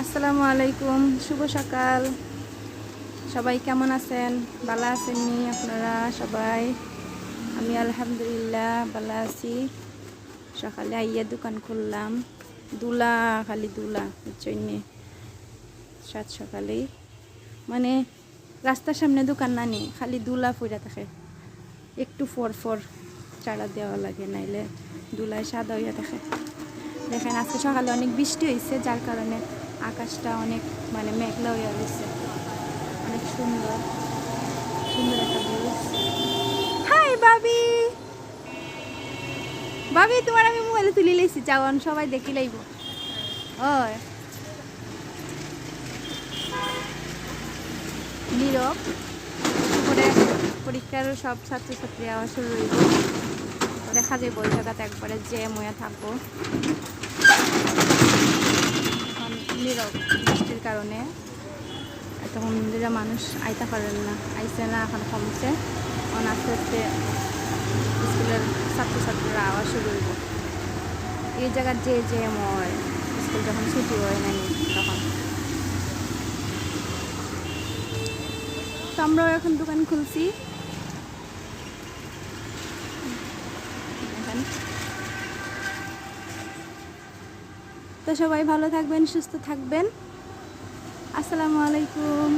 আসসালামু আলাইকুম, শুভ সকাল। সবাই কেমন আছেন? ভালো আছেন নি আপনারা সবাই? আমি আলহামদুলিল্লাহ ভালো আছি। সকালে আইয়া দোকান খুললাম, দুলা খালি দুলা জন্যে সাত সকালেই মানে রাস্তার সামনে দোকান না নি খালি দুলা ফুরা থাকে। একটু ফর ফর চাড়া দেওয়া লাগে, নাইলে দুলায় সাদা হইয়া থাকে। দেখেন আজকে সকালে অনেক বৃষ্টি হয়েছে, যার কারণে আকাশটা অনেক মানে মেঘলা হয়ে গেছে। অনেক সুন্দর সুন্দর একটা ভিউজ। হাই বাবি, বাবি তোমার আমি মোবাইলে তুলি লাইছি, যাওয়ান সবাই দেখি লাইব। ওই নীরব করে পরীক্ষার সব ছাত্রছাত্রী আওয়া শুরু হইব, দেখা যায় বই জায়গাতে একবারে যে ময়া থাকবো। এখন নীরব বৃষ্টির কারণে তখন যেটা মানুষ আইতে পারেন না, আইসে না, এখন কমছে। এখন আস্তে আস্তে স্কুলের ছাত্রছাত্রীরা আওয়া শুরু হইব। এই জায়গার যে ময় স্কুল যখন ছুটি হয় নাই তখন তো আমরাও এখন দোকান খুলছি। তো সবাই ভালো থাকবেন, সুস্থ থাকবেন। আসসালামু আলাইকুম।